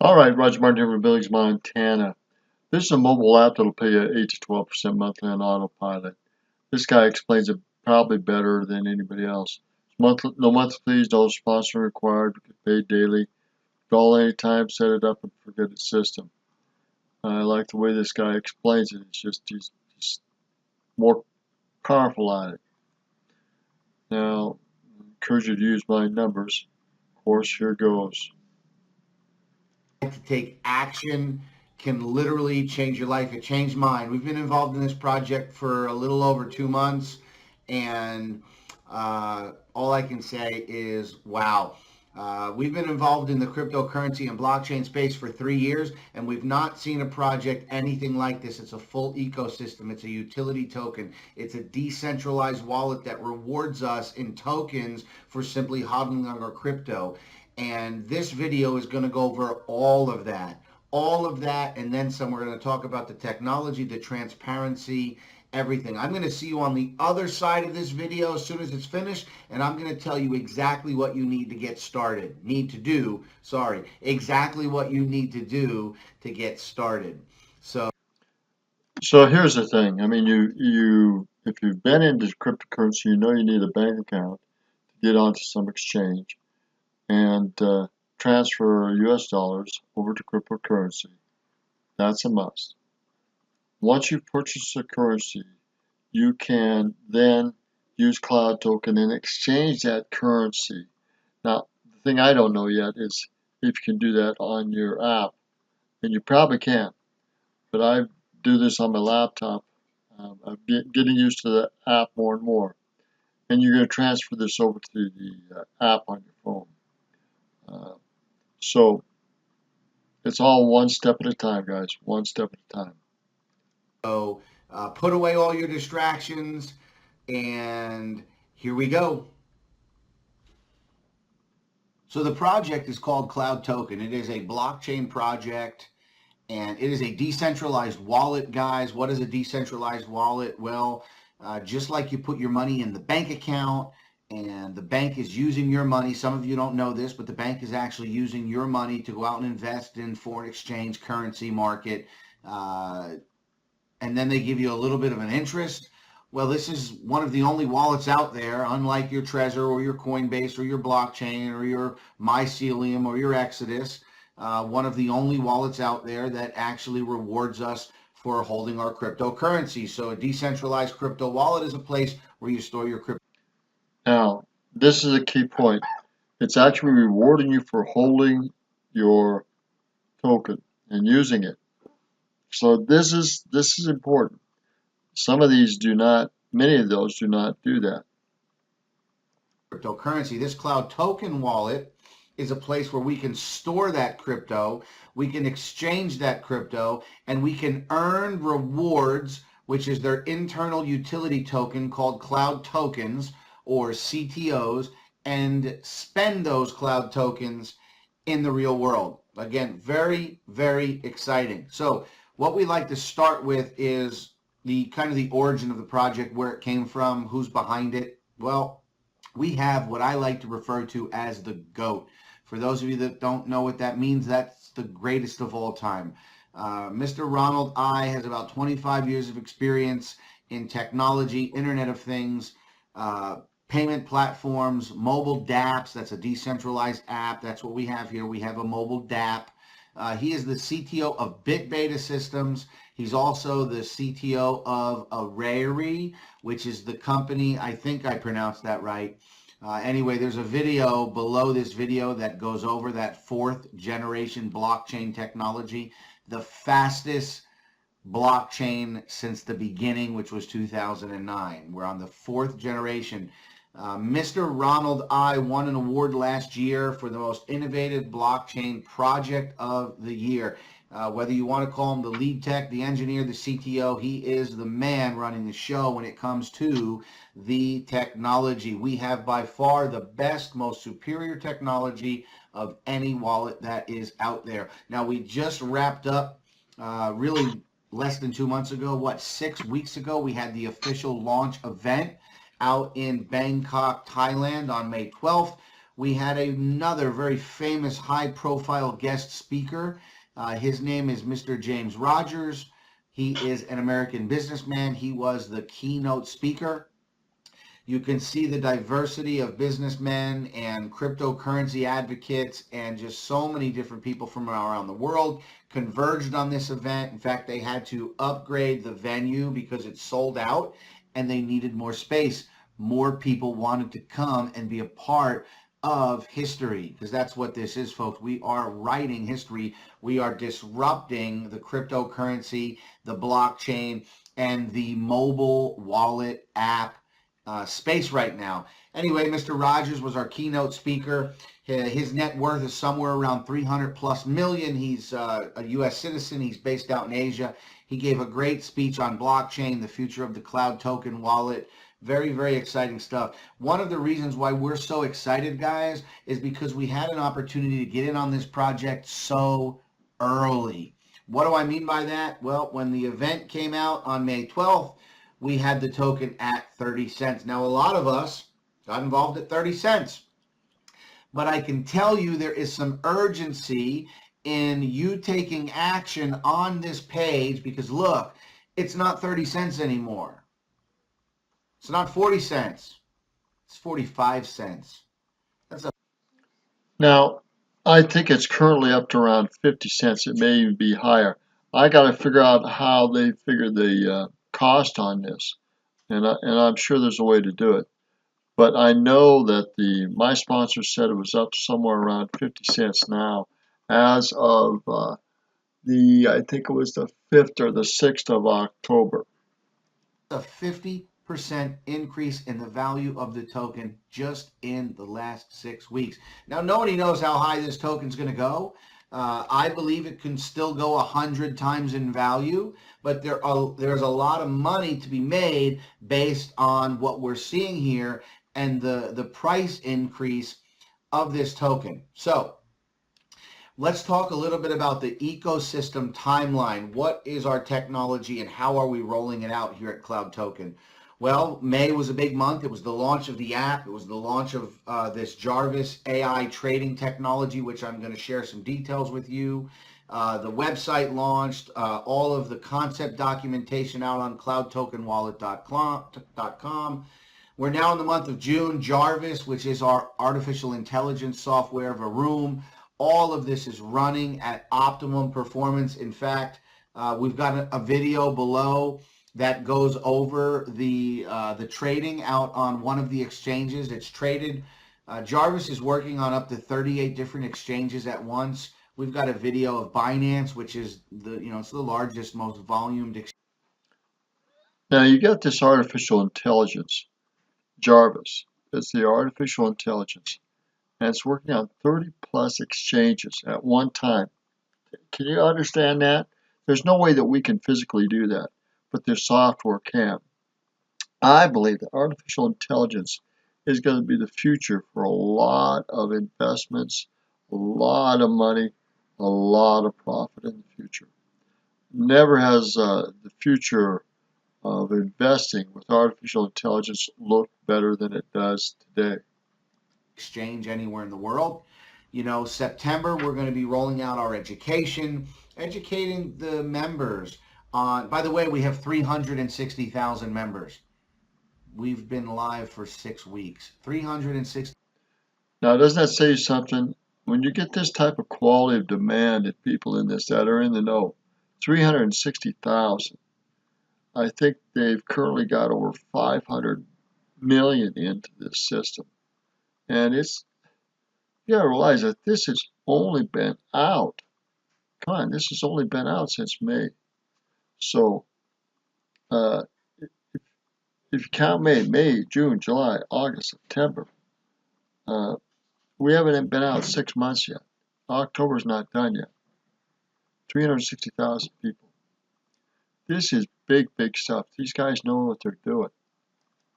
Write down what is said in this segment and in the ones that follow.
All right, Roger Martin here from Billings, Montana. This is a mobile app that'll pay you 8 to 12% monthly on autopilot. This guy explains it probably better than anybody else. Monthly, no monthly fees, no sponsor required. You get paid daily. Call anytime, set it up, and forget its system. I like the way this guy explains it. He's more powerful at it. Now, I encourage you to use my numbers. Of course, here goes. To take action can literally change your life. It changed mine. We've been involved in this project for a little over 2 months, and all I can say is wow. We've been involved in the cryptocurrency and blockchain space for 3 years, and we've not seen a project anything like this. It's a full ecosystem. It's a utility token. It's a decentralized wallet that rewards us in tokens for simply hodling on our crypto. And this video is going to go over all of that, and then some. We're going to talk about the technology, the transparency, everything. I'm going to see you on the other side of this video as soon as it's finished, and I'm going to tell you exactly what you need to get started. Exactly what you need to do to get started. So here's the thing. I mean, if you've been into cryptocurrency, you know you need a bank account to get onto some exchange and transfer US dollars over to cryptocurrency. That's a must. Once you purchase the currency, you can then use Cloud Token and exchange that currency. Now, the thing I don't know yet is if you can do that on your app, and you probably can, but I do this on my laptop. I'm getting used to the app more and more. And you're going to transfer this over to the app on your phone. So it's all one step at a time, guys. One step at a time. So put away all your distractions, and here we go. So the project is called Cloud Token. It is a blockchain project, and it is a decentralized wallet, guys. What is a decentralized wallet? Well, just like you put your money in the bank account and the bank is using your money. Some of you don't know this, but the bank is actually using your money to go out and invest in foreign exchange currency market. And then they give you a little bit of an interest. Well, this is one of the only wallets out there, unlike your Trezor or your Coinbase or your blockchain or your Mycelium or your Exodus. One of the only wallets out there that actually rewards us for holding our cryptocurrency. So a decentralized crypto wallet is a place where you store your crypto. Now, this is a key point. It's actually rewarding you for holding your token and using it. So this is important. Some of these do not, many of those do not do that. Cryptocurrency. This Cloud Token wallet is a place where we can store that crypto, we can exchange that crypto, and we can earn rewards, which is their internal utility token called Cloud Tokens or CTOs, and spend those Cloud Tokens in the real world. Again, very, very exciting. So what we like to start with is the kind of the origin of the project, where it came from, who's behind it. Well, we have what I like to refer to as the GOAT. For those of you that don't know what that means, that's the greatest of all time. Mr. Ronald I has about 25 years of experience in technology, Internet of Things, payment platforms, mobile dApps. That's a decentralized app. That's what we have here. We have a mobile dApp. He is the CTO of BitBeta Systems. He's also the CTO of Arary, which is the company, I think I pronounced that right. Anyway, there's a video below this video that goes over that 4th generation blockchain technology, the fastest blockchain since the beginning, which was 2009. We're on the 4th generation. Mr. Ronald I won an award last year for the most innovative blockchain project of the year. Whether you want to call him the lead tech, the engineer, the CTO, he is the man running the show when it comes to the technology. We have by far the best, most superior technology of any wallet that is out there. Now, we just wrapped up really less than 2 months ago, 6 weeks ago, we had the official launch event out in Bangkok, Thailand on May 12th. we had another very famous high-profile guest speaker. His name is Mr. James Rogers. He is an American businessman. He was the keynote speaker. You can see the diversity of businessmen and cryptocurrency advocates and just so many different people from around the world converged on this event. In fact, they had to upgrade the venue because it sold out and they needed more space. More people wanted to come and be a part of history, because that's what this is, folks. We are writing history. We are disrupting the cryptocurrency, the blockchain, and the mobile wallet app space right now. Anyway, Mr. Rogers was our keynote speaker. His net worth is somewhere around 300 plus million. He's a U.S. citizen. He's based out in Asia. He gave a great speech on blockchain, the future of the cloud token wallet. Very, very exciting stuff. One of the reasons why we're so excited, guys, is because we had an opportunity to get in on this project so early. What do I mean by that? Well, when the event came out on May 12th, we had the token at 30 cents. Now, a lot of us got involved at 30 cents. But I can tell you there is some urgency in you taking action on this page, because look, it's not 30 cents anymore. It's not 40 cents. It's 45 cents. Now, I think it's currently up to around 50 cents. It may even be higher. I got to figure out how they figure the cost on this, and I'm sure there's a way to do it. But I know that my sponsor said it was up somewhere around 50 cents now, as of I think it was the 5th or the 6th of October. A 50% increase in the value of the token just in the last 6 weeks. Now, nobody knows how high this token is going to go. I believe it can still go 100 times in value, but there's a lot of money to be made based on what we're seeing here and the price increase of this token. So let's talk a little bit about the ecosystem timeline. What is our technology and how are we rolling it out here at Cloud Token? Well, May was a big month. It was the launch of the app. It was the launch of this Jarvis AI trading technology, which I'm going to share some details with you. The website launched, all of the concept documentation out on cloudtokenwallet.com. We're now in the month of June. Jarvis, which is our artificial intelligence software, Varoom, all of this is running at optimum performance. In fact, we've got a video below that goes over the trading out on one of the exchanges. It's traded. Jarvis is working on up to 38 different exchanges at once. We've got a video of Binance, which is it's the largest, most volumed exchange. Now you got this artificial intelligence, Jarvis. It's the artificial intelligence, and it's working on 30 plus exchanges at one time. Can you understand that? There's no way that we can physically do that, but this software can. I believe that artificial intelligence is going to be the future for a lot of investments, a lot of money, a lot of profit in the future. Never has the future of investing with artificial intelligence looked better than it does today. Exchange anywhere in the world. September, we're going to be rolling out our educating the members on, by the way, we have 360,000 members. We've been live for 6 weeks. 360. Now, doesn't that say something? When you get this type of quality of demand and people in this that are in the know, 360,000. I think they've currently got over 500 million into this system. And you gotta realize that this has only been out. Come on, this has only been out since May. So, if you count May, June, July, August, September, we haven't been out 6 months yet. October's not done yet. 360,000 people. This is big, big stuff. These guys know what they're doing.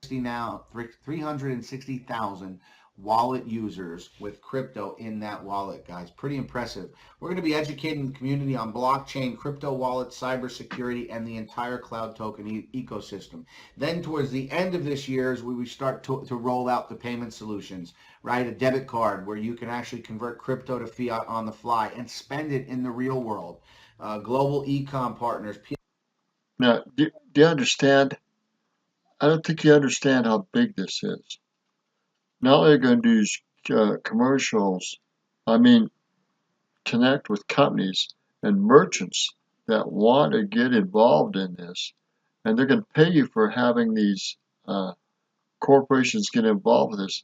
Now, 360,000 wallet users with crypto in that wallet, guys. Pretty impressive. We're going to be educating the community on blockchain, crypto wallets, cybersecurity, and the entire cloud token ecosystem. Then towards the end of this year is where we start to roll out the payment solutions, right? A debit card where you can actually convert crypto to fiat on the fly and spend it in the real world. Global e-com partners. Now, do you understand? I don't think you understand how big this is. Not only are they going to use commercials, I mean, connect with companies and merchants that want to get involved in this, and they're going to pay you for having these corporations get involved with this,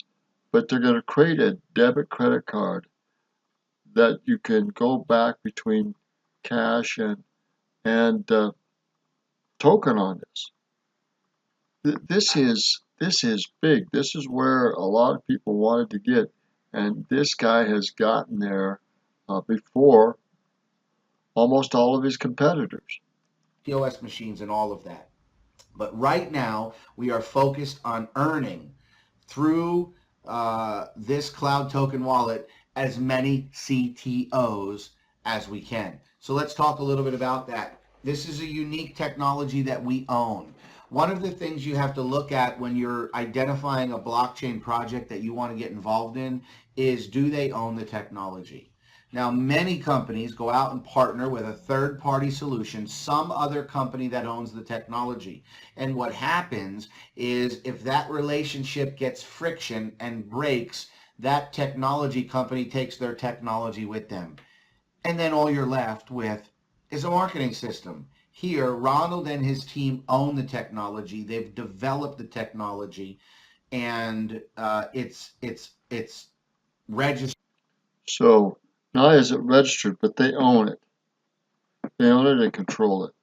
but they're going to create a debit credit card that you can go back between cash and token on this. This is big. This is where a lot of people wanted to get, and this guy has gotten there before almost all of his competitors. POS machines and all of that. But right now, we are focused on earning through this cloud token wallet as many CTOs as we can. So let's talk a little bit about that. This is a unique technology that we own. One of the things you have to look at when you're identifying a blockchain project that you want to get involved in is, do they own the technology? Now, many companies go out and partner with a third-party solution, some other company that owns the technology. And what happens is if that relationship gets friction and breaks, that technology company takes their technology with them. And then all you're left with is a marketing system. Here, Ronald and his team own the technology. They've developed the technology, and it's registered. So not only is it registered, but they own it. They own it and control it.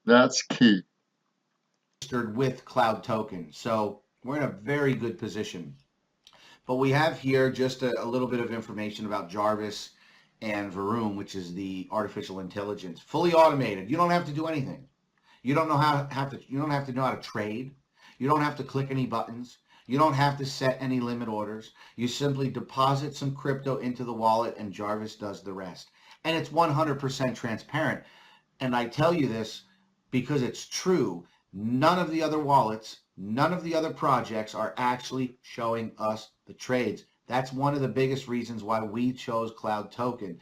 That's key. With Cloud Token. So we're in a very good position. But we have here just a little bit of information about Jarvis and Vroom, which is the artificial intelligence, fully automated. You don't have to do anything. You don't you don't have to know how to trade. You don't have to click any buttons. You don't have to set any limit orders. You simply deposit some crypto into the wallet and Jarvis does the rest. And it's 100% transparent. And I tell you this because it's true. None of the other wallets, none of the other projects are actually showing us the trades. That's one of the biggest reasons why we chose Cloud Token.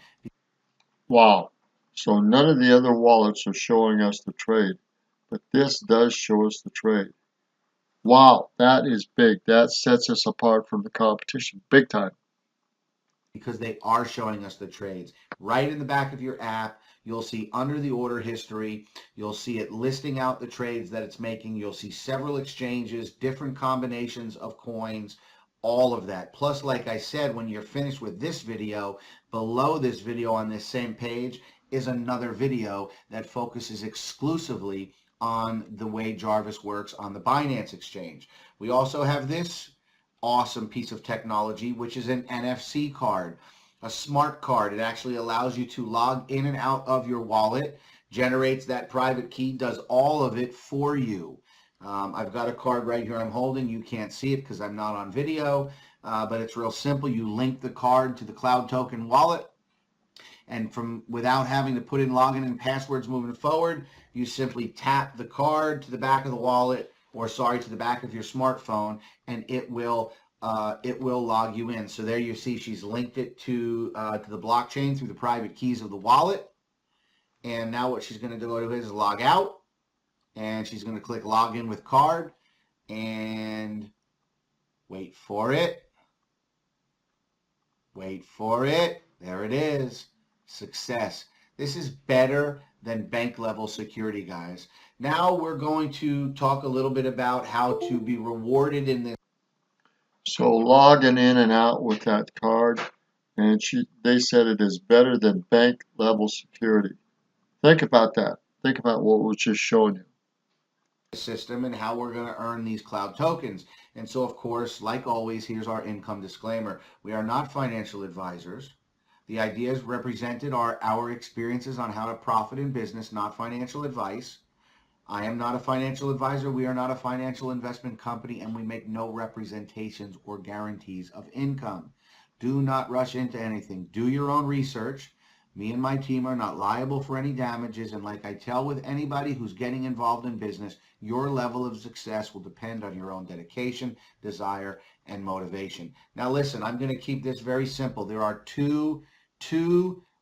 Wow. So none of the other wallets are showing us the trade, but this does show us the trade. Wow, that is big. That sets us apart from the competition, big time. Because they are showing us the trades. Right in the back of your app, you'll see under the order history, you'll see it listing out the trades that it's making. You'll see several exchanges, different combinations of coins, all of that. Plus, like I said, when you're finished with this video, below this video on this same page is another video that focuses exclusively on the way Jarvis works on the Binance exchange. We also have this awesome piece of technology, which is an NFC card, a smart card. It actually allows you to log in and out of your wallet, generates that private key, does all of it for you. I've got a card right here I'm holding. You can't see it because I'm not on video, but it's real simple. You link the card to the Cloud Token wallet, and without having to put in login and passwords moving forward, you simply tap the card to the back of the wallet, or to the back of your smartphone, and it will log you in. So there you see she's linked it to the blockchain through the private keys of the wallet. And now what she's going to do is log out, and she's going to click login with card, and wait for it. Wait for it. There it is. Success. This is better than bank level security, guys. Now we're going to talk a little bit about how to be rewarded in this. So logging in and out with that card, and they said it is better than bank level security. Think about that. Think about what was just showing you. System and how we're going to earn these cloud tokens. And so, of course, like always, here's our income disclaimer. We are not financial advisors. The ideas represented are our experiences on how to profit in business, not financial advice. I am not a financial advisor. We are not a financial investment company, and we make no representations or guarantees of income. Do not rush into anything. Do your own research. Me and my team are not liable for any damages, and like I tell with anybody who's getting involved in business, your level of success will depend on your own dedication, desire, and motivation. Now listen, I'm going to keep this very simple. There are two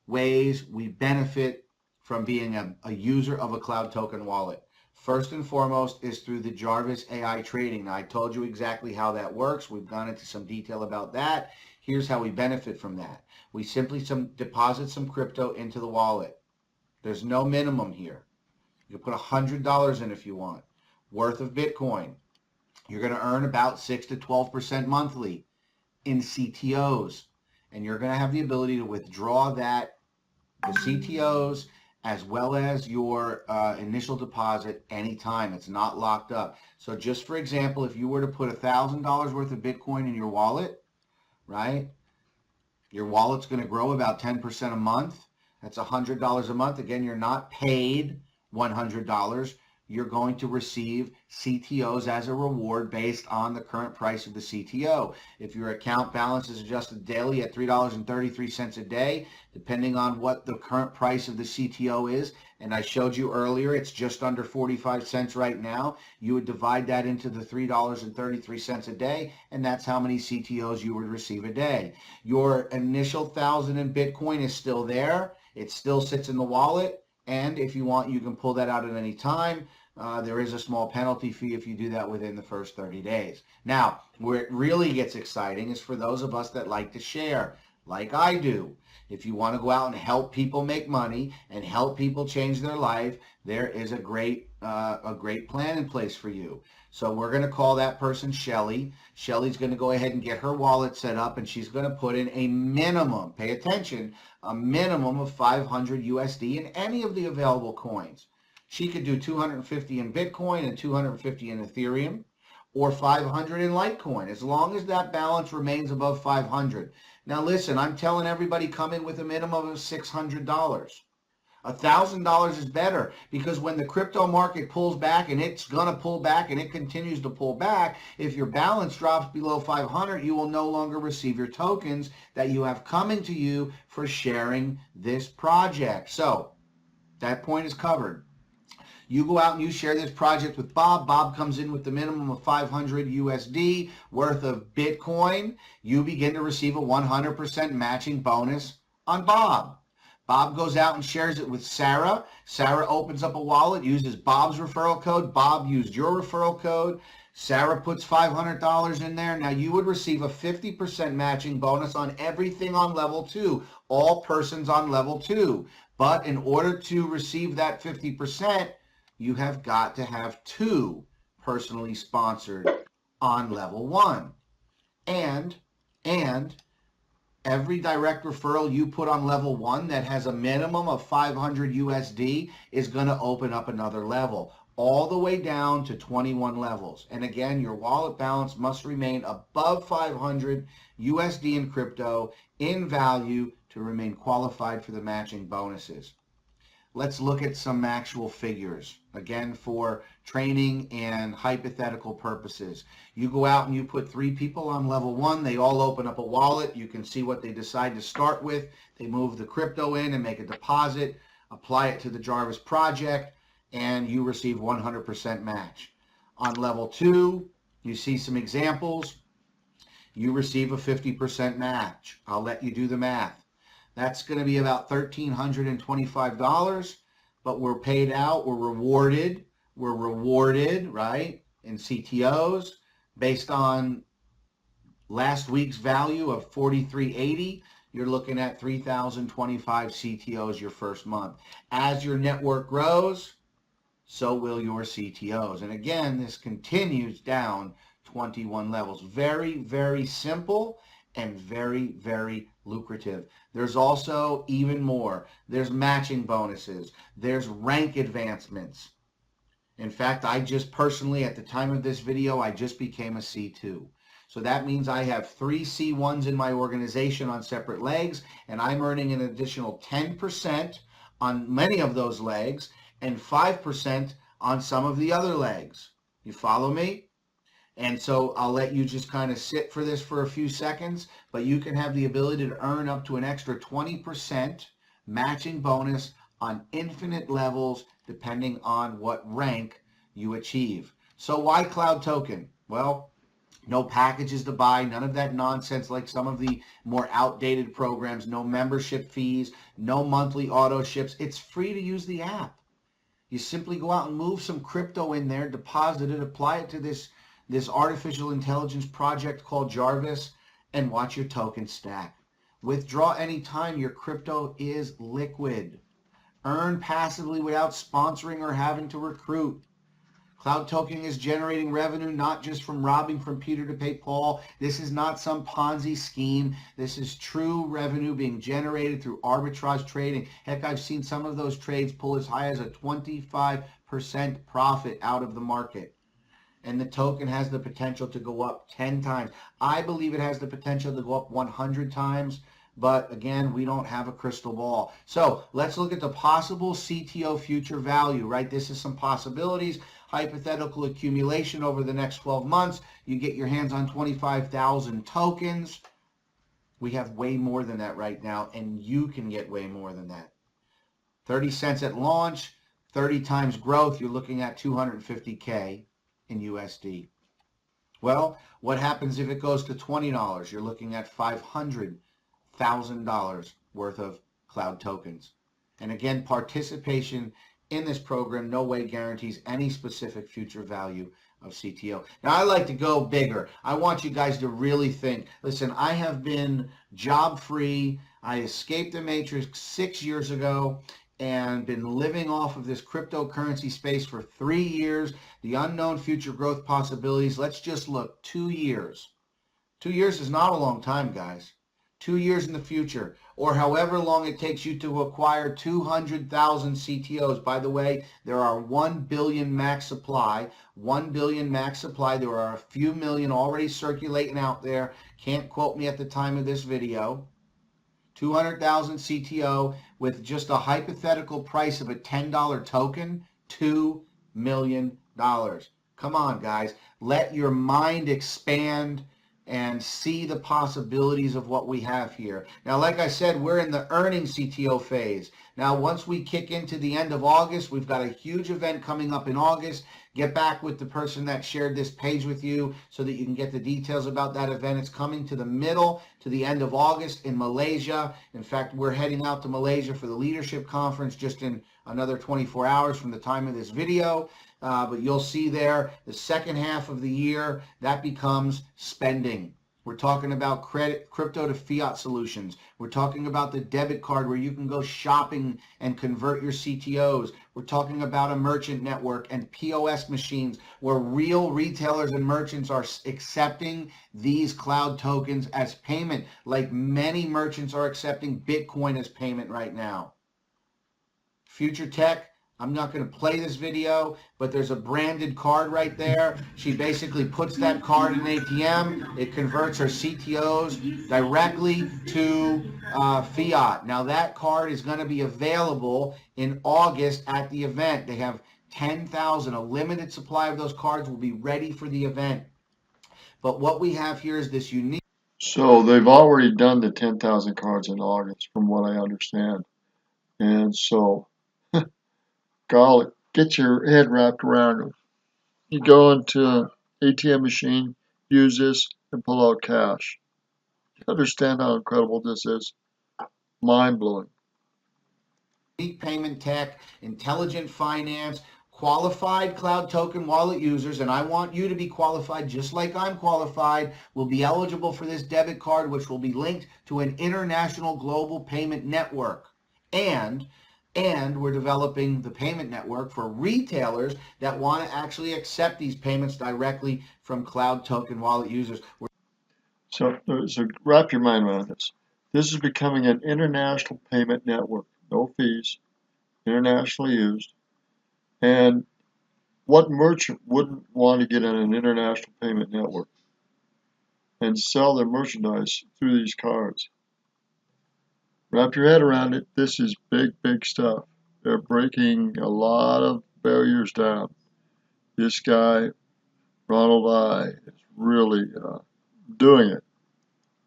ways we benefit from being a user of a cloud token wallet. First and foremost is through the Jarvis AI trading. Now, I told you exactly how that works. We've gone into some detail about that. Here's how we benefit from that. We simply deposit some crypto into the wallet. There's no minimum here. You can put $100 in if you want, worth of Bitcoin. You're going to earn about 6 to 12% monthly in CTOs. And you're going to have the ability to withdraw the CTOs, as well as your initial deposit anytime. It's not locked up. So just for example, if you were to put $1,000 worth of Bitcoin in your wallet, right? Your wallet's going to grow about 10% a month. That's $100 a month. Again, you're not paid $100. You're going to receive CTOs as a reward based on the current price of the CTO. If your account balance is adjusted daily at $3.33 a day, depending on what the current price of the CTO is, and I showed you earlier, it's just under 45 cents right now, you would divide that into the $3.33 a day, and that's how many CTOs you would receive a day. Your initial 1,000 in Bitcoin is still there. It still sits in the wallet. And if you want, you can pull that out at any time. There is a small penalty fee if you do that within the first 30 days. Now, where it really gets exciting is for those of us that like to share, like I do. If you want to go out and help people make money and help people change their life, there is a great plan in place for you. So we're going to call that person Shelly. Shelly's going to go ahead and get her wallet set up, and she's going to put in a minimum, pay attention, a minimum of 500 USD in any of the available coins. She could do 250 in Bitcoin and 250 in Ethereum, or 500 in Litecoin, as long as that balance remains above 500. Now listen, I'm telling everybody come in with a minimum of $600. $1,000 is better, because when the crypto market pulls back, and it's going to pull back, and it continues to pull back, if your balance drops below 500, you will no longer receive your tokens that you have coming to you for sharing this project. So that point is covered. You go out and you share this project with Bob. Bob comes in with the minimum of 500 USD worth of Bitcoin. You begin to receive a 100% matching bonus on Bob. Bob goes out and shares it with Sarah. Sarah opens up a wallet, uses Bob's referral code. Bob used your referral code. Sarah puts $500 in there. Now you would receive a 50% matching bonus on everything on level 2, all persons on level 2. But in order to receive that 50%, you have got to have 2 personally sponsored on level 1. And every direct referral you put on level 1 that has a minimum of 500 USD is going to open up another level, all the way down to 21 levels. And again, your wallet balance must remain above 500 USD in crypto in value to remain qualified for the matching bonuses. Let's look at some actual figures, again, for training and hypothetical purposes. You go out and you put 3 people on level 1. They all open up a wallet. You can see what they decide to start with. They move the crypto in and make a deposit, apply it to the Jarvis project, and you receive 100% match. On level 2, you see some examples. You receive a 50% match. I'll let you do the math. That's going to be about $1,325, but we're paid out, we're rewarded, right, in CTOs based on last week's value of $43.80. You're looking at 3,025 CTOs your first month. As your network grows, so will your CTOs. And again, this continues down 21 levels. Very, very simple and very, very lucrative. There's also even more. There's matching bonuses. There's rank advancements. In fact, I just personally, at the time of this video, I just became a C2. So that means I have 3 C1s in my organization on separate legs, and I'm earning an additional 10% on many of those legs and 5% on some of the other legs. You follow me? And so I'll let you just kind of sit for this for a few seconds, but you can have the ability to earn up to an extra 20% matching bonus on infinite levels depending on what rank you achieve. So why Cloud Token? Well, no packages to buy, none of that nonsense like some of the more outdated programs, no membership fees, no monthly auto ships. It's free to use the app. You simply go out and move some crypto in there, deposit it, apply it to this artificial intelligence project called Jarvis, and watch your token stack. Withdraw anytime. Your crypto is liquid. Earn passively without sponsoring or having to recruit. Cloud Token is generating revenue not just from robbing from Peter to pay Paul. This is not some Ponzi scheme. This is true revenue being generated through arbitrage trading. Heck, I've seen some of those trades pull as high as a 25% profit out of the market. And the token has the potential to go up 10 times. I believe it has the potential to go up 100 times. But again, we don't have a crystal ball. So let's look at the possible CTO future value, right? This is some possibilities. Hypothetical accumulation over the next 12 months. You get your hands on 25,000 tokens. We have way more than that right now, and you can get way more than that. 30 cents at launch, 30 times growth, you're looking at 250K in USD. Well, what happens if it goes to $20? You're looking at $500,000 worth of cloud tokens. And again, participation in this program no way guarantees any specific future value of CTO. Now, I like to go bigger. I want you guys to really think. Listen, I have been job free. I escaped the matrix 6 years ago and been living off of this cryptocurrency space for 3 years. The unknown future growth possibilities. Let's just look 2 years. 2 years is not a long time, guys. 2 years in the future, or however long it takes you to acquire 200,000 CTOs. By the way, there are 1 billion max supply. 1 billion max supply. There are a few million already circulating out there. Can't quote me at the time of this video. 200,000 CTO with just a hypothetical price of a $10 token, $2 million. Come on, guys. Let your mind expand and see the possibilities of what we have here. Now, like I said, we're in the earning CTO phase. Now, once we kick into the end of August, we've got a huge event coming up in August. Get back with the person that shared this page with you so that you can get the details about that event. It's coming to the middle to the end of August in Malaysia. In fact, we're heading out to Malaysia for the leadership conference just in another 24 hours from the time of this video. But you'll see there the second half of the year, that becomes spending. We're talking about crypto to fiat solutions. We're talking about the debit card where you can go shopping and convert your CTOs. We're talking about a merchant network and POS machines where real retailers and merchants are accepting these cloud tokens as payment, like many merchants are accepting Bitcoin as payment right now. Future tech. I'm not going to play this video, but there's a branded card right there. She basically puts that card in an ATM. It converts her CTOs directly to fiat. Now, that card is going to be available in August at the event. They have 10,000. A limited supply of those cards will be ready for the event. But what we have here is this unique. So they've already done the 10,000 cards in August, from what I understand. And so, golly, get your head wrapped around it. You go into an ATM machine, use this, and pull out cash. You understand how incredible this is? Mind-blowing. Unique payment tech, intelligent finance, qualified cloud token wallet users, and I want you to be qualified just like I'm qualified, will be eligible for this debit card, which will be linked to an international global payment network. And we're developing the payment network for retailers that want to actually accept these payments directly from cloud token wallet users. So wrap your mind around this. This is becoming an international payment network. No fees, internationally used. And what merchant wouldn't want to get on an international payment network and sell their merchandise through these cards? Wrap your head around it. This is big, big stuff. They're breaking a lot of failures down. This guy, Ronald I, is really doing it.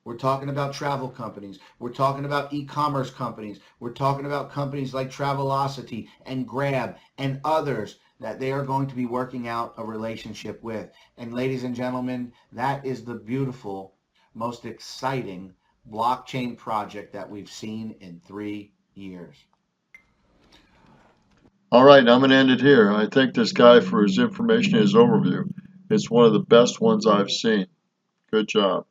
We're talking about travel companies. We're talking about e-commerce companies. We're talking about companies like Travelocity and Grab and others that they are going to be working out a relationship with. And ladies and gentlemen, that is the beautiful, most exciting blockchain project that we've seen in 3 years. All right, I'm going to end it here. I thank this guy for his information and his overview. It's one of the best ones I've seen. Good job.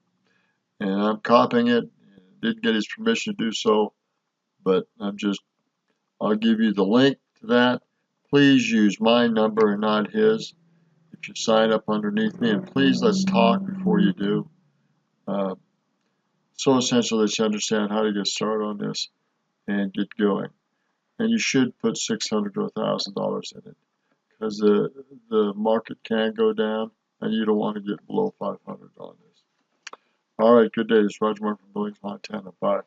And I'm copying it. Didn't get his permission to do so, but I'll give you the link to that. Please use my number and not his if you sign up underneath me. And please, let's talk before you do. So essential that you understand how to get started on this and get going. And you should put $600 to $1,000 in it, because the market can go down, and you don't want to get below 500 on this. All right, good day. This is Roger Martin from Billings, Montana. Bye.